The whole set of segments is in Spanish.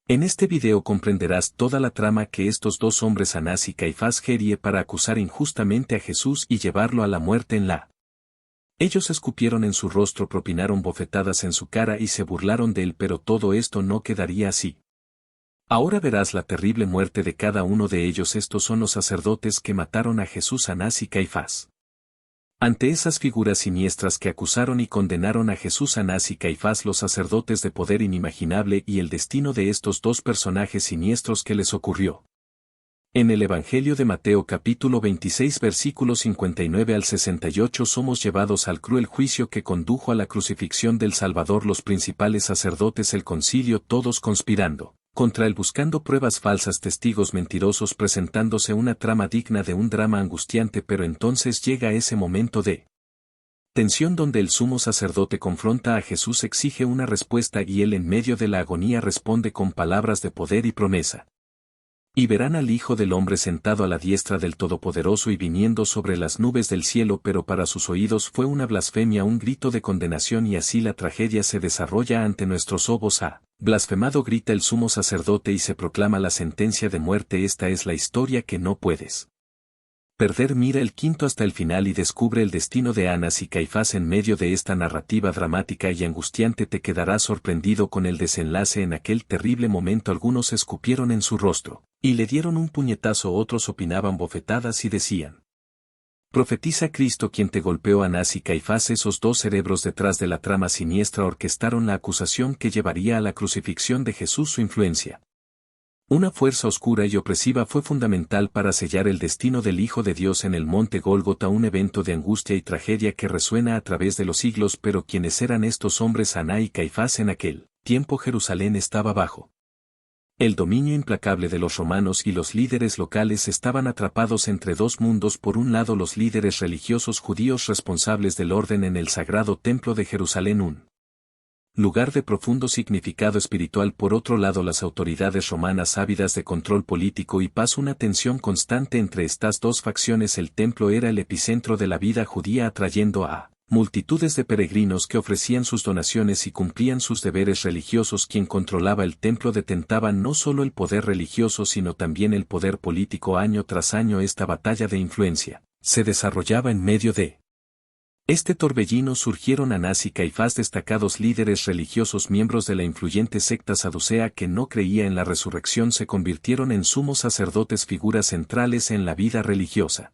En este video comprenderás toda la trama que estos dos hombres Anás y Caifás gerie para acusar injustamente a Jesús y llevarlo a la muerte en la. Ellos escupieron en su rostro, propinaron bofetadas en su cara y se burlaron de él, pero todo esto no quedaría así. Ahora verás la terrible muerte de cada uno de ellos. Estos son los sacerdotes que mataron a Jesús, Anás y Caifás. Ante esas figuras siniestras que acusaron y condenaron a Jesús, Anás y Caifás, los sacerdotes de poder inimaginable, y el destino de estos dos personajes siniestros que les ocurrió. En el Evangelio de Mateo capítulo 26 versículos 59 al 68 somos llevados al cruel juicio que condujo a la crucifixión del Salvador. Los principales sacerdotes, el concilio, todos conspirando contra él, buscando pruebas falsas, testigos mentirosos, presentándose una trama digna de un drama angustiante. Pero entonces llega ese momento de tensión donde el sumo sacerdote confronta a Jesús, exige una respuesta y él, en medio de la agonía, responde con palabras de poder y promesa. Y verán al Hijo del Hombre sentado a la diestra del Todopoderoso y viniendo sobre las nubes del cielo. Pero para sus oídos fue una blasfemia, un grito de condenación, y así la tragedia se desarrolla ante nuestros ojos. Blasfemado, grita el sumo sacerdote y se proclama la sentencia de muerte. Esta es la historia que no puedes perder. Mira el quinto hasta el final y descubre el destino de Anás y Caifás. En medio de esta narrativa dramática y angustiante te quedarás sorprendido con el desenlace. En aquel terrible momento algunos escupieron en su rostro y le dieron un puñetazo, otros opinaban bofetadas y decían: profetiza Cristo quien te golpeó. Anás y Caifás, esos dos cerebros detrás de la trama siniestra, orquestaron la acusación que llevaría a la crucifixión de Jesús. Su influencia, una fuerza oscura y opresiva, fue fundamental para sellar el destino del Hijo de Dios en el monte Gólgota, un evento de angustia y tragedia que resuena a través de los siglos. Pero ¿quiénes eran estos hombres, Anás y Caifás? En aquel tiempo Jerusalén estaba bajo el dominio implacable de los romanos y los líderes locales estaban atrapados entre dos mundos. Por un lado, los líderes religiosos judíos responsables del orden en el sagrado templo de Jerusalén, un lugar de profundo significado espiritual. Por otro lado, las autoridades romanas ávidas de control político y paz. Una tensión constante entre estas dos facciones. El templo era el epicentro de la vida judía, atrayendo a multitudes de peregrinos que ofrecían sus donaciones y cumplían sus deberes religiosos. Quien controlaba el templo detentaba no solo el poder religioso sino también el poder político. Año tras año esta batalla de influencia se desarrollaba. En medio de este torbellino surgieron Anás y Caifás, destacados líderes religiosos, miembros de la influyente secta saducea que no creía en la resurrección. Se convirtieron en sumos sacerdotes, figuras centrales en la vida religiosa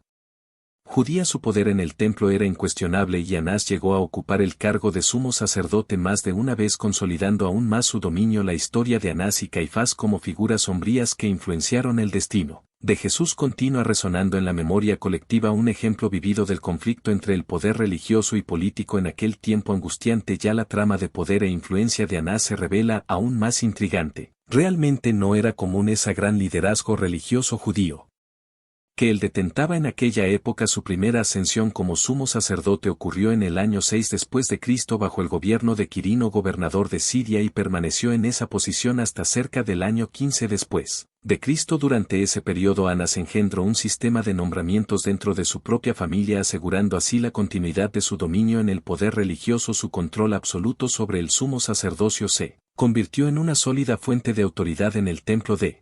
judía. Su poder en el templo era incuestionable y Anás llegó a ocupar el cargo de sumo sacerdote más de una vez, consolidando aún más su dominio. La historia de Anás y Caifás como figuras sombrías que influenciaron el destino de Jesús continúa resonando en la memoria colectiva, un ejemplo vivido del conflicto entre el poder religioso y político en aquel tiempo angustiante. Ya la trama de poder e influencia de Anás se revela aún más intrigante. Realmente no era común ese gran liderazgo religioso judío que él detentaba en aquella época. Su primera ascensión como sumo sacerdote ocurrió en el año 6 después de Cristo bajo el gobierno de Quirino, gobernador de Siria, y permaneció en esa posición hasta cerca del año 15 después de Cristo. Durante ese periodo Anás engendró un sistema de nombramientos dentro de su propia familia, asegurando así la continuidad de su dominio en el poder religioso. Su control absoluto sobre el sumo sacerdocio se convirtió en una sólida fuente de autoridad en el templo de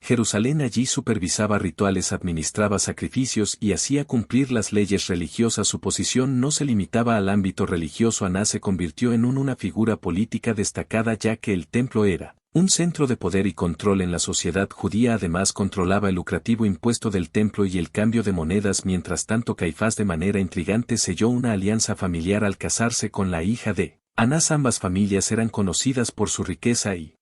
Jerusalén. Allí supervisaba rituales, administraba sacrificios y hacía cumplir las leyes religiosas. Su posición no se limitaba al ámbito religioso. Anás se convirtió en una figura política destacada, ya que el templo era un centro de poder y control en la sociedad judía. Además, controlaba el lucrativo impuesto del templo y el cambio de monedas. Mientras tanto, Caifás, de manera intrigante, selló una alianza familiar al casarse con la hija de Anás. Ambas familias eran conocidas por su riqueza y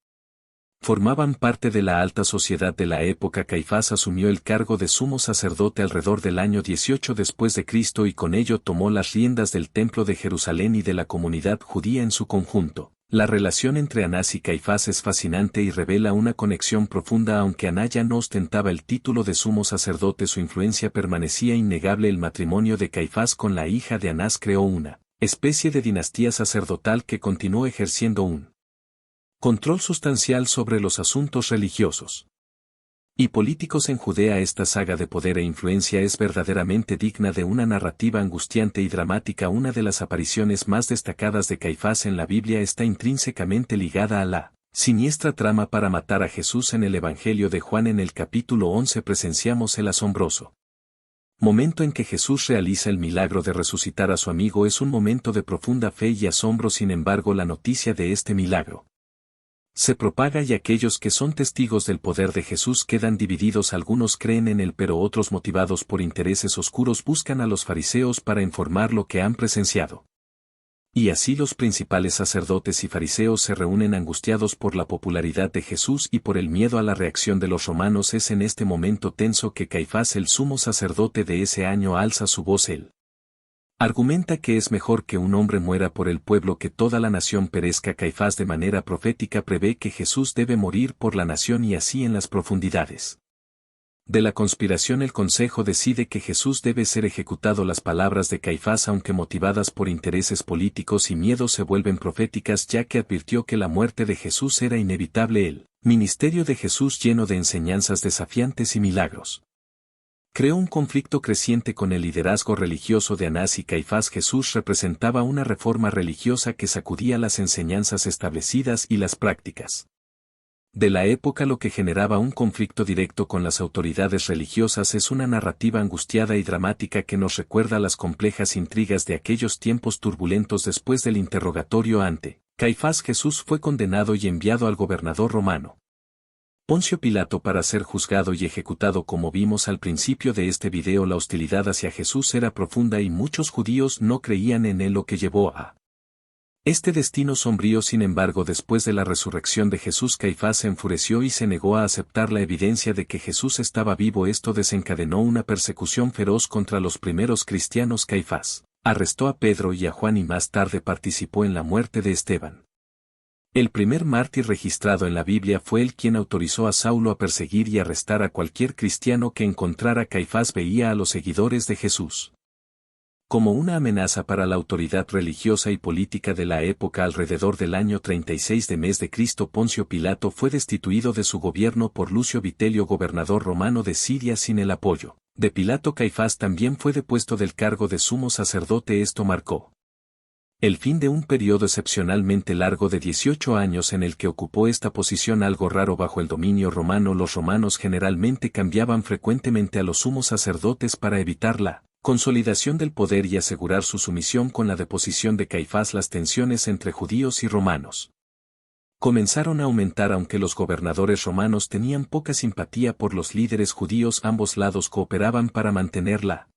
formaban parte de la alta sociedad de la época. Caifás asumió el cargo de sumo sacerdote alrededor del año 18 después de Cristo y con ello tomó las riendas del templo de Jerusalén y de la comunidad judía en su conjunto. La relación entre Anás y Caifás es fascinante y revela una conexión profunda. Aunque Anás ya no ostentaba el título de sumo sacerdote, su influencia permanecía innegable. El matrimonio de Caifás con la hija de Anás creó una especie de dinastía sacerdotal que continuó ejerciendo un control sustancial sobre los asuntos religiosos y políticos en Judea. Esta saga de poder e influencia es verdaderamente digna de una narrativa angustiante y dramática. Una de las apariciones más destacadas de Caifás en la Biblia está intrínsecamente ligada a la Siniestra trama para matar a Jesús. En el Evangelio de Juan en el capítulo 11 presenciamos el asombroso momento en que Jesús realiza el milagro de resucitar a su amigo. Es un momento de profunda fe y asombro. Sin embargo, la noticia de este milagro se propaga y aquellos que son testigos del poder de Jesús quedan divididos. Algunos creen en él, pero otros, motivados por intereses oscuros, buscan a los fariseos para informar lo que han presenciado. Y así los principales sacerdotes y fariseos se reúnen angustiados por la popularidad de Jesús y por el miedo a la reacción de los romanos. Es en este momento tenso que Caifás, el sumo sacerdote de ese año, alza su voz. Él argumenta que es mejor que un hombre muera por el pueblo que toda la nación perezca. Caifás de manera profética prevé que Jesús debe morir por la nación, y así en las profundidades de la conspiración el consejo decide que Jesús debe ser ejecutado. Las palabras de Caifás, aunque motivadas por intereses políticos y miedo, se vuelven proféticas, ya que advirtió que la muerte de Jesús era inevitable. El ministerio de Jesús, lleno de enseñanzas desafiantes y milagros, creó un conflicto creciente con el liderazgo religioso de Anás y Caifás. Jesús representaba una reforma religiosa que sacudía las enseñanzas establecidas y las prácticas de la época, lo que generaba un conflicto directo con las autoridades religiosas. Es una narrativa angustiada y dramática que nos recuerda las complejas intrigas de aquellos tiempos turbulentos. Después del interrogatorio ante Caifás, Jesús fue condenado y enviado al gobernador romano Poncio Pilato para ser juzgado y ejecutado. Como vimos al principio de este video, la hostilidad hacia Jesús era profunda y muchos judíos no creían en él, lo que llevó a este destino sombrío. Sin embargo, después de la resurrección de Jesús, Caifás se enfureció y se negó a aceptar la evidencia de que Jesús estaba vivo. Esto desencadenó una persecución feroz contra los primeros cristianos. Caifás arrestó a Pedro y a Juan y más tarde participó en la muerte de Esteban. El primer mártir registrado en la Biblia fue él quien autorizó a Saulo a perseguir y arrestar a cualquier cristiano que encontrara. Caifás veía a los seguidores de Jesús como una amenaza para la autoridad religiosa y política de la época. Alrededor del año 36 de mes de Cristo, Poncio Pilato fue destituido de su gobierno por Lucio Vitelio, gobernador romano de Siria. Sin el apoyo de Pilato, Caifás también fue depuesto del cargo de sumo sacerdote. Esto marcó el fin de un periodo excepcionalmente largo de 18 años en el que ocupó esta posición, algo raro bajo el dominio romano. Los romanos generalmente cambiaban frecuentemente a los sumos sacerdotes para evitar la consolidación del poder y asegurar su sumisión. Con la deposición de Caifás, las tensiones entre judíos y romanos comenzaron a aumentar. Aunque los gobernadores romanos tenían poca simpatía por los líderes judíos, ambos lados cooperaban para mantener la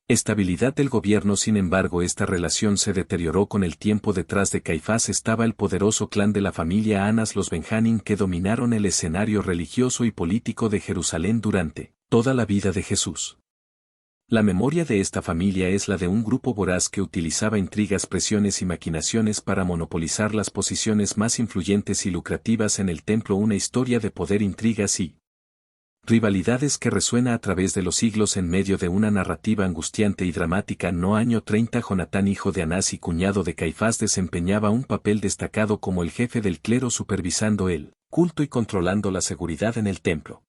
estabilidad del gobierno. Sin embargo, esta relación se deterioró con el tiempo. Detrás de Caifás estaba el poderoso clan de la familia Anás, los Benjamín, que dominaron el escenario religioso y político de Jerusalén durante toda la vida de Jesús. La memoria de esta familia es la de un grupo voraz que utilizaba intrigas, presiones y maquinaciones para monopolizar las posiciones más influyentes y lucrativas en el templo. Una historia de poder, intrigas y rivalidades que resuena a través de los siglos en medio de una narrativa angustiante y dramática. No año 30, Jonatán, hijo de Anás y cuñado de Caifás, desempeñaba un papel destacado como el jefe del clero, supervisando el culto y controlando la seguridad en el templo.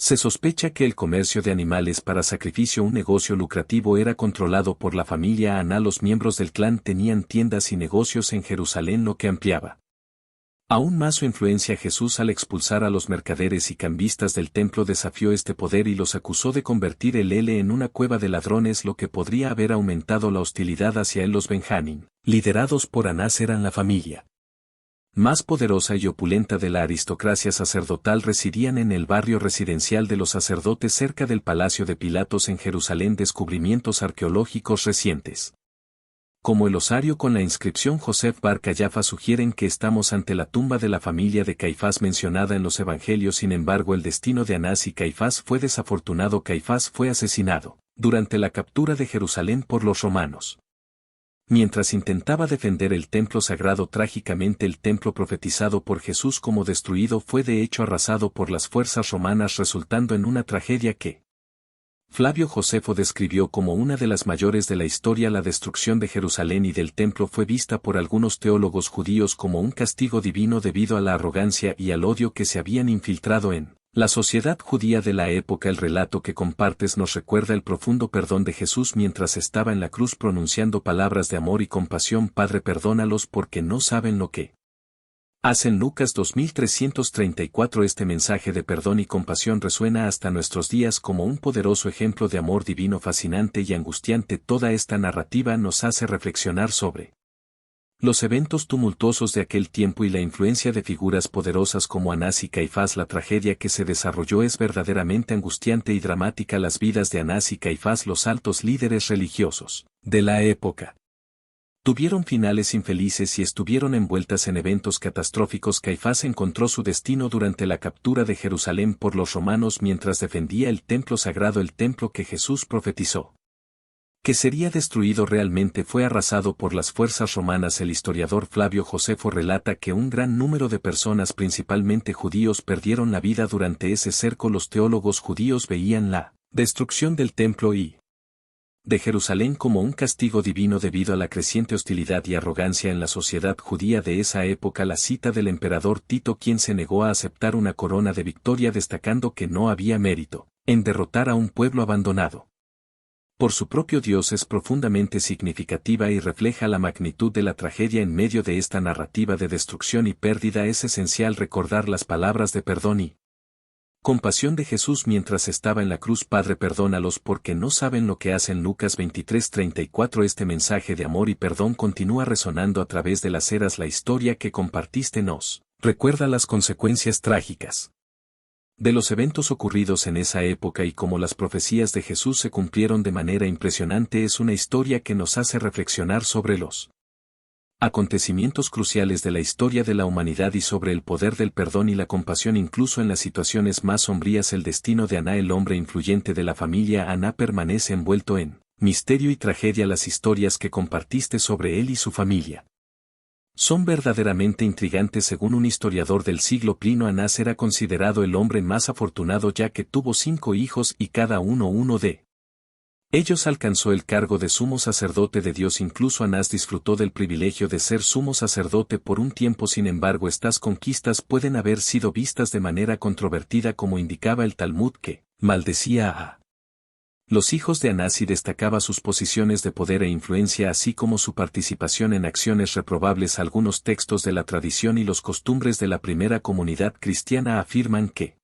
Se sospecha que el comercio de animales para sacrificio, un negocio lucrativo, era controlado por la familia Anás. Los miembros del clan tenían tiendas y negocios en Jerusalén, lo que ampliaba aún más su influencia. Jesús, al expulsar a los mercaderes y cambistas del templo, desafió este poder y los acusó de convertir el L en una cueva de ladrones, lo que podría haber aumentado la hostilidad hacia él. Los Benjamín, liderados por Anás, eran la familia más poderosa y opulenta de la aristocracia sacerdotal. Residían en el barrio residencial de los sacerdotes cerca del Palacio de Pilatos en Jerusalén. Descubrimientos arqueológicos recientes, como el osario con la inscripción Joseph Bar Cayafa, sugieren que estamos ante la tumba de la familia de Caifás mencionada en los evangelios. Sin embargo, el destino de Anás y Caifás fue desafortunado. Caifás fue asesinado durante la captura de Jerusalén por los romanos, mientras intentaba defender el templo sagrado. Trágicamente, el templo profetizado por Jesús como destruido fue de hecho arrasado por las fuerzas romanas, resultando en una tragedia que Flavio Josefo describió como una de las mayores de la historia. La destrucción de Jerusalén y del templo fue vista por algunos teólogos judíos como un castigo divino debido a la arrogancia y al odio que se habían infiltrado en la sociedad judía de la época. El relato que compartes nos recuerda el profundo perdón de Jesús mientras estaba en la cruz, pronunciando palabras de amor y compasión: Padre, perdónalos porque no saben lo que En Lucas 2334 este mensaje de perdón y compasión resuena hasta nuestros días como un poderoso ejemplo de amor divino fascinante y angustiante. Toda esta narrativa nos hace reflexionar sobre los eventos tumultuosos de aquel tiempo y la influencia de figuras poderosas como Anás y Caifás. La tragedia que se desarrolló es verdaderamente angustiante y dramática. Las vidas de Anás y Caifás, los altos líderes religiosos de la época, tuvieron finales infelices y estuvieron envueltas en eventos catastróficos. Caifás encontró su destino durante la captura de Jerusalén por los romanos mientras defendía el templo sagrado. El templo que Jesús profetizó que sería destruido realmente fue arrasado por las fuerzas romanas. El historiador Flavio Josefo relata que un gran número de personas, principalmente judíos, perdieron la vida durante ese cerco. Los teólogos judíos veían la destrucción del templo y de Jerusalén como un castigo divino debido a la creciente hostilidad y arrogancia en la sociedad judía de esa época. La cita del emperador Tito, quien se negó a aceptar una corona de victoria, destacando que no había mérito en derrotar a un pueblo abandonado por su propio Dios, es profundamente significativa y refleja la magnitud de la tragedia. En medio de esta narrativa de destrucción y pérdida es esencial recordar las palabras de perdón y compasión de Jesús mientras estaba en la cruz: Padre, perdónalos porque no saben lo que hacen. Lucas 23:34. Este mensaje de amor y perdón continúa resonando a través de las eras. La historia que compartiste nos recuerda las consecuencias trágicas de los eventos ocurridos en esa época y cómo las profecías de Jesús se cumplieron de manera impresionante. Es una historia que nos hace reflexionar sobre los acontecimientos cruciales de la historia de la humanidad y sobre el poder del perdón y la compasión incluso en las situaciones más sombrías. El destino de Aná, el hombre influyente de la familia Aná, permanece envuelto en misterio y tragedia. Las historias que compartiste sobre él y su familia son verdaderamente intrigantes. Según un historiador del siglo, Plinio, Anás era considerado el hombre más afortunado ya que tuvo 5 hijos y cada uno de ellos alcanzó el cargo de sumo sacerdote de Dios. Incluso Anás disfrutó del privilegio de ser sumo sacerdote por un tiempo. Sin embargo, estas conquistas pueden haber sido vistas de manera controvertida, como indicaba el Talmud, que maldecía a los hijos de Anás y destacaba sus posiciones de poder e influencia, así como su participación en acciones reprobables. Algunos textos de la tradición y los costumbres de la primera comunidad cristiana afirman que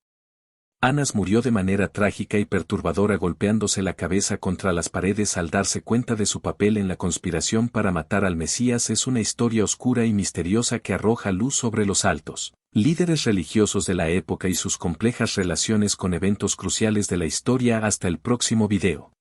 Anás murió de manera trágica y perturbadora golpeándose la cabeza contra las paredes al darse cuenta de su papel en la conspiración para matar al Mesías. Es una historia oscura y misteriosa que arroja luz sobre los altos líderes religiosos de la época y sus complejas relaciones con eventos cruciales de la historia. Hasta el próximo video.